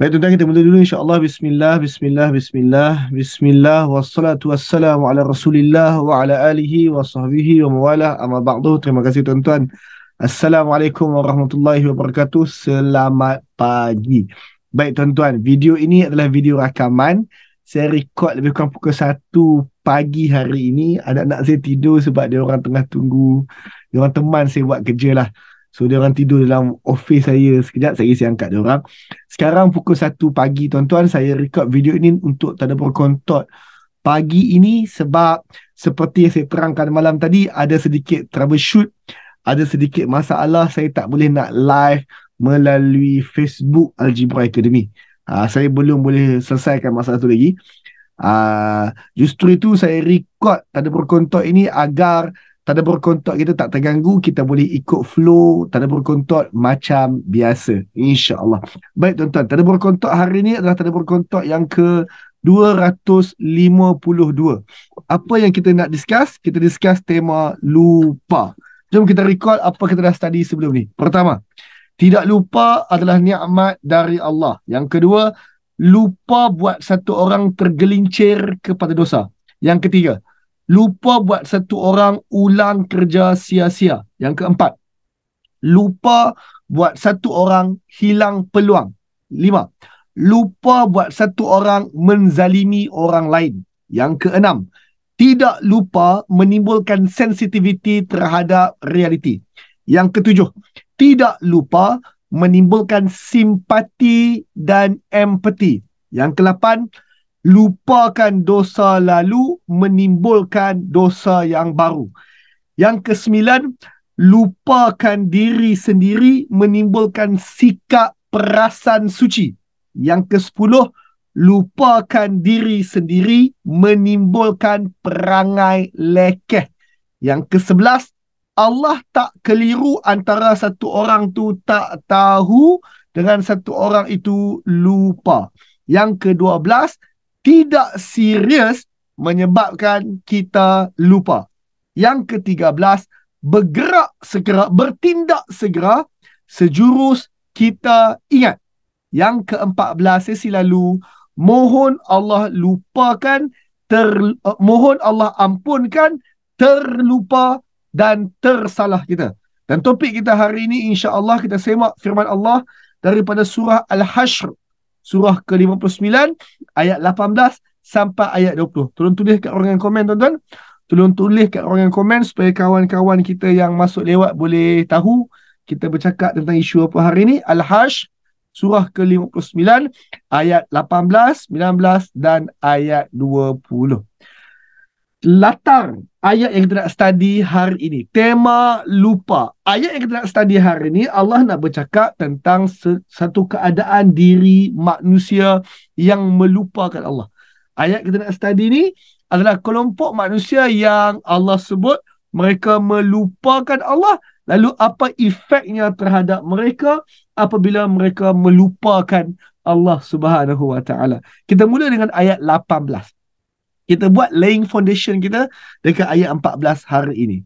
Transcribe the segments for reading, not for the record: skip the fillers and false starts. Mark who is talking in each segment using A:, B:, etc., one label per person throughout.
A: Baik tuan-tuan, kita mula dulu insya-Allah. Bismillah, bismillah, bismillah, bismillah, wassalatu wassalamu ala Rasulillah wa ala alihi wa sahbihi wa mawalah. Amma ba'du. Terima kasih tuan-tuan. Assalamualaikum warahmatullahi wabarakatuh. Selamat pagi. Baik tuan-tuan, video ini adalah video rakaman. Saya rekod lebih kurang pukul 1 pagi hari ini. Anak-anak saya tidur sebab dia orang tengah tunggu. Dia orang teman saya buat kerja lah. So dia orang tidur dalam office saya sekejap. Saya angkat dia orang. Sekarang pukul 1 pagi tuan-tuan, saya record video ini untuk Tadabbur Kontot pagi ini sebab seperti yang saya terangkan malam tadi, ada sedikit troubleshoot, ada sedikit masalah, saya tak boleh nak live melalui Facebook Algebra Academy. Saya belum boleh selesaikan masalah tu lagi. Justru itu saya record Tadabbur Kontot ini agar Tadabbur Kontot kita tak terganggu, kita boleh ikut flow Tadabbur Kontot macam biasa, insya-Allah. Baik tuan-tuan, Tadabbur Kontot hari ini adalah Tadabbur Kontot yang ke 252. Apa yang kita nak discuss? Kita discuss tema lupa. Jom kita recall apa kita dah study sebelum ni. Pertama, tidak lupa adalah nikmat dari Allah. Yang kedua, lupa buat satu orang tergelincir kepada dosa. Yang ketiga, lupa buat satu orang ulang kerja sia-sia. Yang keempat, lupa buat satu orang hilang peluang. 5. Lupa buat satu orang menzalimi orang lain. Yang keenam, tidak lupa menimbulkan sensitiviti terhadap realiti. Yang ketujuh, tidak lupa menimbulkan simpati dan empati. Yang kedelapan, lupakan dosa lalu menimbulkan dosa yang baru. Yang kesembilan, lupakan diri sendiri menimbulkan sikap perasan suci. Yang kesepuluh, lupakan diri sendiri menimbulkan perangai lekeh. Yang kesebelas, Allah tak keliru antara satu orang tu tak tahu dengan satu orang itu lupa. Yang kedua belas, tidak serius menyebabkan kita lupa. Yang ke-13, bergerak segera, bertindak segera sejurus kita ingat. Yang ke-14, sesi lalu, mohon Allah lupakan, mohon Allah ampunkan terlupa dan tersalah kita. Dan topik kita hari ini insya-Allah kita semak firman Allah daripada surah Al-Hashr, surah ke-59 ayat 18 sampai ayat 20. Tolong tulis kat ruangan komen tuan-tuan. Tolong tulis kat ruangan komen supaya kawan-kawan kita yang masuk lewat boleh tahu kita bercakap tentang isu apa hari ini. Al-Hashr surah ke-59 ayat 18, 19 dan ayat 20. Latar ayat yang kita nak study hari ini, tema lupa. Ayat yang kita nak study hari ini, Allah nak bercakap tentang satu keadaan diri manusia yang melupakan Allah. Ayat kita nak study ni adalah kelompok manusia yang Allah sebut mereka melupakan Allah. Lalu apa efeknya terhadap mereka apabila mereka melupakan Allah Subhanahu Wa Taala. Kita mula dengan ayat 18. Kita buat laying foundation kita dekat ayat 14 hari ini.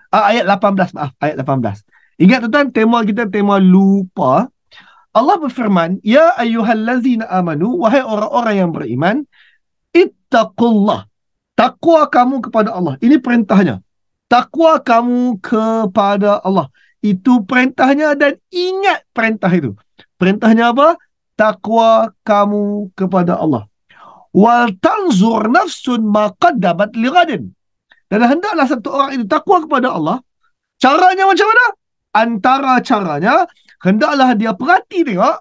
A: Ayat 18, maaf, ayat 18. Ingat tuan-tuan, tema kita tema lupa. Allah berfirman, ya ayyuhallazina amanu, wahai orang-orang yang beriman, ittaqullah. Takwa kamu kepada Allah. Ini perintahnya. Takwa kamu kepada Allah. Itu perintahnya dan ingat perintah itu. Perintahnya apa? Takwa kamu kepada Allah. Wal tanzur nafsun ma qaddamat lighadin. Dan hendaklah satu orang itu takwa kepada Allah. Caranya macam mana? Antara caranya, hendaklah dia perhati tengok,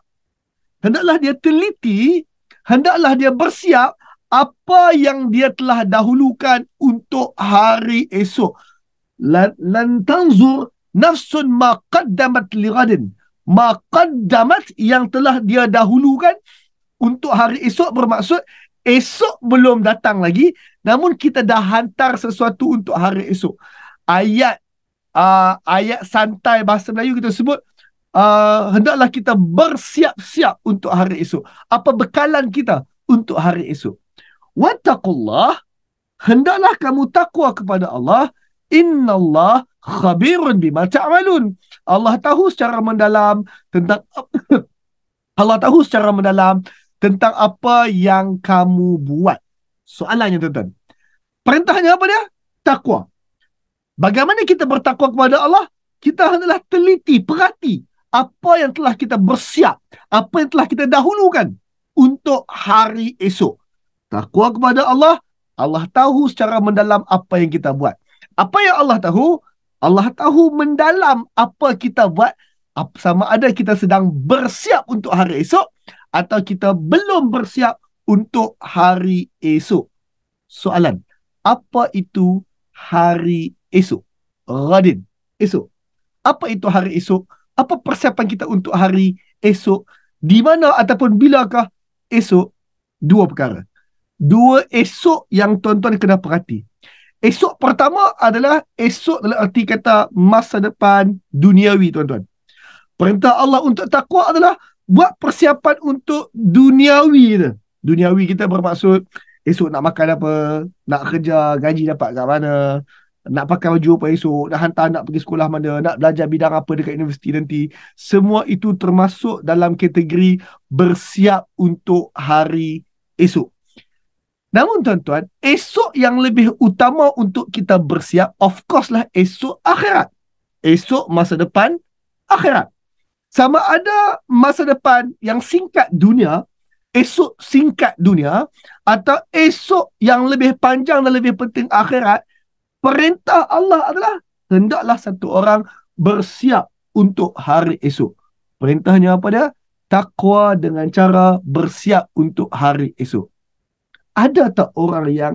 A: hendaklah dia teliti, hendaklah dia bersiap apa yang dia telah dahulukan untuk hari esok. Lan tanzur nafsun ma qaddamat lighadin. Ma qaddamat yang telah dia dahulukan untuk hari esok bermaksud esok belum datang lagi, namun kita dah hantar sesuatu untuk hari esok. Ayat santai bahasa Melayu kita sebut, hendaklah kita bersiap-siap untuk hari esok. Apa bekalan kita untuk hari esok? Wattaqullah, hendaklah kamu takwa kepada Allah. Innallah khabirun bima ta'malun. Allah tahu secara mendalam tentang Allah tahu secara mendalam tentang apa yang kamu buat. Soalannya tuan-tuan, perintahnya apa dia? Takwa. Bagaimana kita bertakwa kepada Allah? Kita hendaklah teliti, perhati apa yang telah kita bersiap, apa yang telah kita dahulukan untuk hari esok. Takwa kepada Allah, Allah tahu secara mendalam apa yang kita buat. Apa yang Allah tahu? Allah tahu mendalam apa kita buat, sama ada kita sedang bersiap untuk hari esok atau kita belum bersiap untuk hari esok. Soalan, apa itu hari esok? Radin, esok. Apa itu hari esok? Apa persiapan kita untuk hari esok? Di mana ataupun bilakah esok? Dua perkara. Dua esok yang tuan-tuan kena perhati. Esok pertama adalah esok dalam arti kata masa depan duniawi, tuan-tuan. Perintah Allah untuk takwa adalah buat persiapan untuk duniawi. Duniawi kita bermaksud esok nak makan apa, nak kerja, gaji dapat kat mana, nak pakai baju apa esok, nak hantar anak pergi sekolah mana, nak belajar bidang apa dekat universiti nanti. Semua itu termasuk dalam kategori bersiap untuk hari esok. Namun tuan-tuan, esok yang lebih utama untuk kita bersiap, of course lah esok akhirat. Esok masa depan akhirat. Sama ada masa depan yang singkat dunia, esok singkat dunia, atau esok yang lebih panjang dan lebih penting akhirat, perintah Allah adalah hendaklah satu orang bersiap untuk hari esok. Perintahnya apa dia? Takwa dengan cara bersiap untuk hari esok. Ada tak orang yang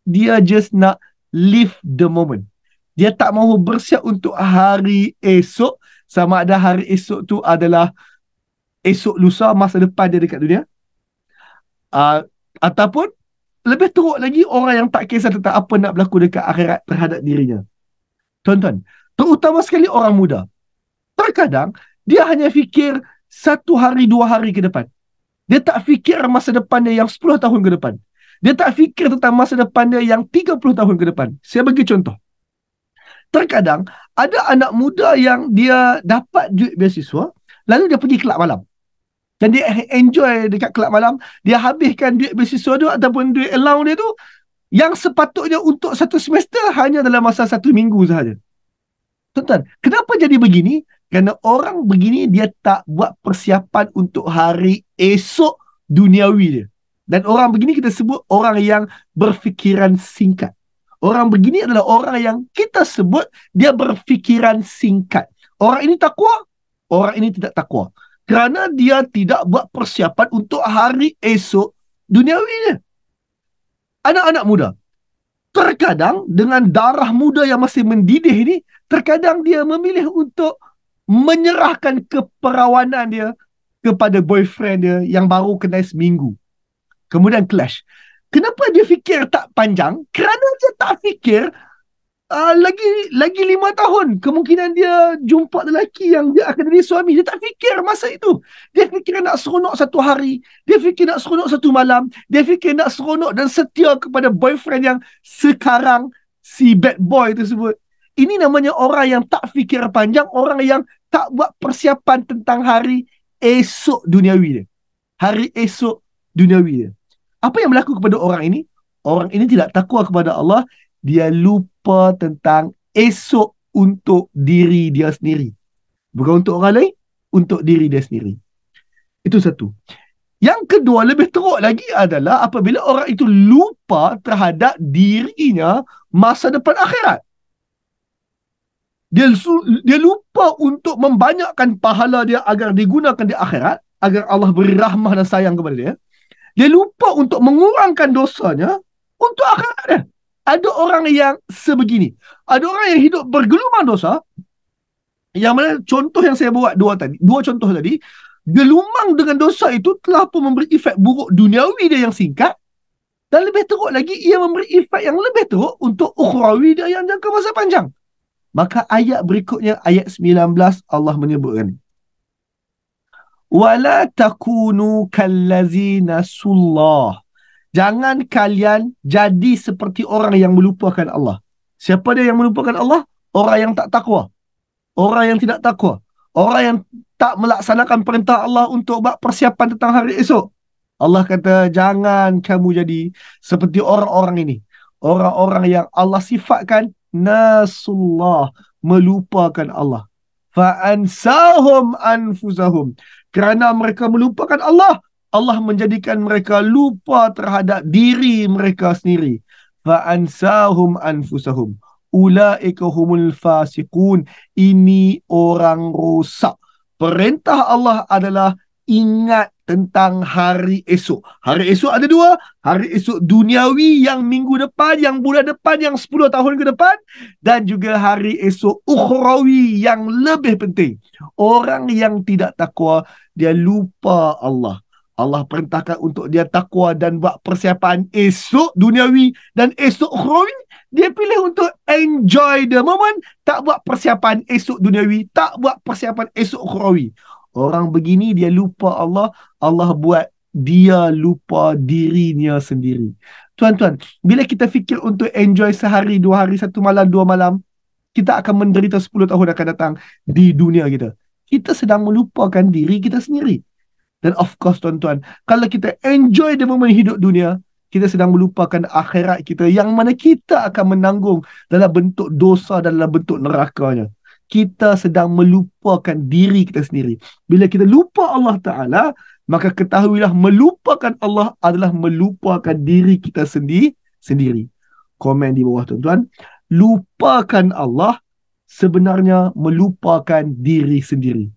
A: dia just nak live the moment? Dia tak mahu bersiap untuk hari esok, sama ada hari esok tu adalah esok lusa, masa depan dia dekat dunia. Ataupun lebih teruk lagi, orang yang tak kisah tentang apa nak berlaku dekat akhirat terhadap dirinya. Tuan-tuan, terutama sekali orang muda. Terkadang, dia hanya fikir 1 hari, 2 hari ke depan. Dia tak fikir masa depan dia yang 10 tahun ke depan. Dia tak fikir tentang masa depan dia yang 30 tahun ke depan. Saya bagi contoh. Terkadang, ada anak muda yang dia dapat duit beasiswa, lalu dia pergi kelab malam. Dan dia enjoy dekat kelab malam, dia habiskan duit beasiswa tu ataupun duit allowance dia tu, yang sepatutnya untuk 1 semester hanya dalam masa 1 minggu sahaja. Tuan-tuan, kenapa jadi begini? Kerana orang begini dia tak buat persiapan untuk hari esok duniawi dia. Dan orang begini kita sebut orang yang berfikiran singkat. Orang begini adalah orang yang kita sebut dia berfikiran singkat. Orang ini takwa, orang ini tidak takwa. Kerana dia tidak buat persiapan untuk hari esok duniawi dia. Anak-anak muda, terkadang dengan darah muda yang masih mendidih ini, terkadang dia memilih untuk menyerahkan keperawanan dia kepada boyfriend dia yang baru kenal seminggu. Kemudian clash. Kenapa dia fikir tak panjang? Kerana dia tak fikir lagi 5 tahun kemungkinan dia jumpa lelaki yang dia akan jadi suami. Dia tak fikir masa itu. Dia fikir nak seronok 1 hari. Dia fikir nak seronok 1 malam. Dia fikir nak seronok dan setia kepada boyfriend yang sekarang si bad boy tersebut. Ini namanya orang yang tak fikir panjang. Orang yang tak buat persiapan tentang hari esok duniawi dia. Hari esok duniawi dia. Apa yang berlaku kepada orang ini? Orang ini tidak takwa kepada Allah. Dia lupa tentang esok untuk diri dia sendiri. Bukan untuk orang lain, untuk diri dia sendiri. Itu satu. Yang kedua, lebih teruk lagi adalah apabila orang itu lupa terhadap dirinya masa depan akhirat. Dia lupa untuk membanyakkan pahala dia agar digunakan di akhirat, agar Allah beri rahmah dan sayang kepada dia. Dia lupa untuk mengurangkan dosanya untuk akhirat dia. Ada orang yang sebegini. Ada orang yang hidup bergelumang dosa. Yang mana contoh yang saya buat dua contoh tadi. Gelumang dengan dosa itu telah pun memberi efek buruk duniawi dia yang singkat. Dan lebih teruk lagi, ia memberi efek yang lebih teruk untuk ukhrawi dia yang jangka masa panjang. Maka ayat berikutnya, ayat 19, Allah menyebutkan. Wala takunu kallazina sullah. Jangan kalian jadi seperti orang yang melupakan Allah. Siapa dia yang melupakan Allah? Orang yang tak takwa. Orang yang tidak takwa. Orang yang tak melaksanakan perintah Allah untuk buat persiapan tentang hari esok. Allah kata, jangan kamu jadi seperti orang-orang ini. Orang-orang yang Allah sifatkan nasullah, melupakan Allah. Fa'ansahum anfusahum. Kerana mereka melupakan Allah, Allah menjadikan mereka lupa terhadap diri mereka sendiri. Fa'ansahum anfusahum. Ulaika humul fasiqun. Ini orang rosak. Perintah Allah adalah ingat tentang hari esok. Hari esok ada dua. Hari esok duniawi yang minggu depan, yang bulan depan, yang 10 tahun ke depan. Dan juga hari esok ukhrawi yang lebih penting. Orang yang tidak takwa, dia lupa Allah. Allah perintahkan untuk dia takwa dan buat persiapan esok duniawi dan esok ukhrawi. Dia pilih untuk enjoy the moment, tak buat persiapan esok duniawi, tak buat persiapan esok ukhrawi. Orang begini dia lupa Allah, Allah buat dia lupa dirinya sendiri. Tuan-tuan, bila kita fikir untuk enjoy sehari, 2 hari, 1 malam, 2 malam, kita akan menderita 10 tahun akan datang di dunia kita. Kita sedang melupakan diri kita sendiri. Dan of course tuan-tuan, kalau kita enjoy the moment hidup dunia, kita sedang melupakan akhirat kita yang mana kita akan menanggung dalam bentuk dosa dan dalam bentuk nerakanya. Kita sedang melupakan diri kita sendiri. Bila kita lupa Allah Ta'ala, maka ketahuilah melupakan Allah adalah melupakan diri kita sendiri. Komen di bawah tuan-tuan. Lupakan Allah sebenarnya melupakan diri sendiri.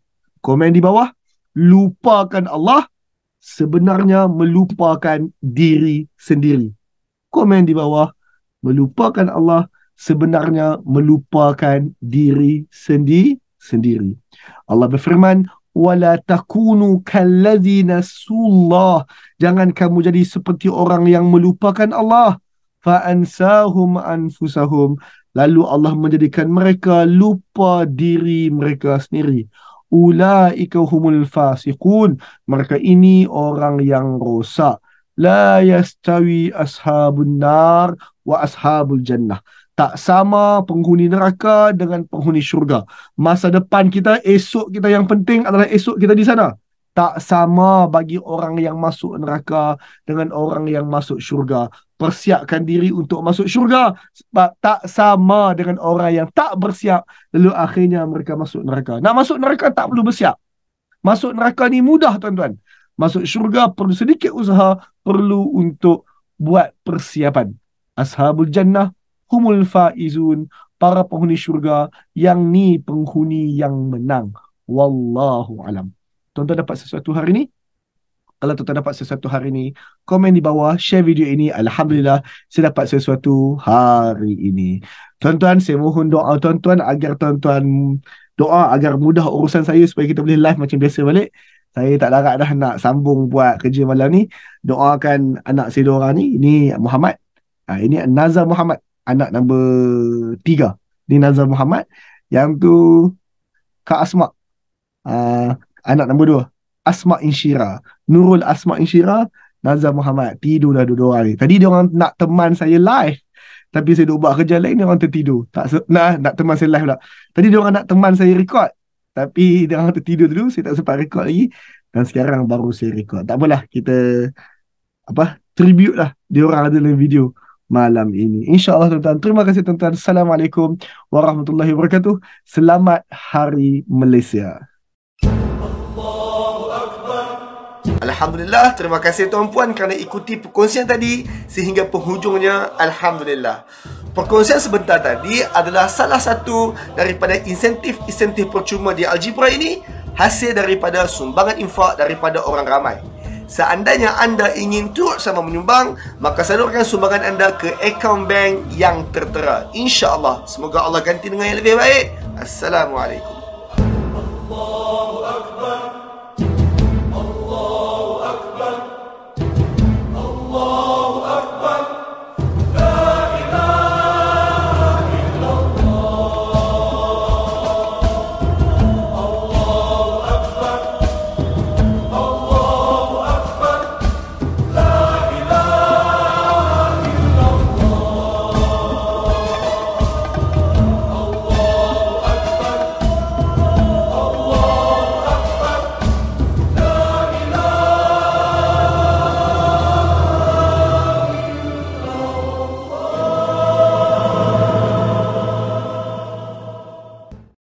A: Komen di bawah. Lupakan Allah sebenarnya melupakan diri sendiri. Komen di bawah. Melupakan Allah sebenarnya melupakan diri sendiri. Allah berfirman, wala takunu kallazina sullah. Jangan kamu jadi seperti orang yang melupakan Allah. Fa'ansahum anfusahum. Lalu Allah menjadikan mereka lupa diri mereka sendiri. Ulaika humul fasiqun. Mereka ini orang yang rosak. La yastawi ashabun nar wa ashabul jannah. Tak sama penghuni neraka dengan penghuni syurga. Masa depan kita, esok kita yang penting adalah esok kita di sana. Tak sama bagi orang yang masuk neraka dengan orang yang masuk syurga. Persiapkan diri untuk masuk syurga. Sebab tak sama dengan orang yang tak bersiap. Lalu akhirnya mereka masuk neraka. Nak masuk neraka tak perlu bersiap. Masuk neraka ni mudah tuan-tuan. Masuk syurga perlu sedikit usaha. Perlu untuk buat persiapan. Ashabul jannah humul faizun. Para penghuni syurga. Yang ni penghuni yang menang. Wallahu alam. Tuan-tuan dapat sesuatu hari ni? Kalau tuan-tuan dapat sesuatu hari ni, komen di bawah, share video ini. Alhamdulillah, saya dapat sesuatu hari ini. Tuan-tuan, saya mohon doa tuan-tuan agar tuan-tuan doa agar mudah urusan saya supaya kita boleh live macam biasa balik. Saya tak larat dah nak sambung buat kerja malam ni. Doakan anak saya dua orang ni. Ini Muhammad. Ini Nazar Muhammad. Anak nombor 3. Ini Nazar Muhammad. Yang tu Kak Asma. Anak nombor 2. Asma Insyira. Nurul Asma Insyira, Nazar Muhammad. Tidur dah dua orang ni. Tadi dia orang nak teman saya live. Tapi saya duk buat kerja lain, dia orang tertidur. Nak teman saya live pula. Tadi dia orang nak teman saya record. Tapi dia orang tertidur dulu. Saya tak sempat record lagi. Dan sekarang baru saya record. Tak apalah. Kita tribute lah. Dia orang ada dalam video malam ini. InsyaAllah tuan-tuan. Terima kasih tuan-tuan. Assalamualaikum warahmatullahi wabarakatuh. Selamat Hari Malaysia. Alhamdulillah, terima kasih tuan-puan kerana ikuti perkongsian tadi sehingga penghujungnya. Alhamdulillah. Perkongsian sebentar tadi adalah salah satu daripada insentif percuma di Algebra ini, hasil daripada sumbangan infak daripada orang ramai. Seandainya anda ingin turut sama menyumbang, maka salurkan sumbangan anda ke akaun bank yang tertera. InsyaAllah, semoga Allah ganti dengan yang lebih baik. Assalamualaikum.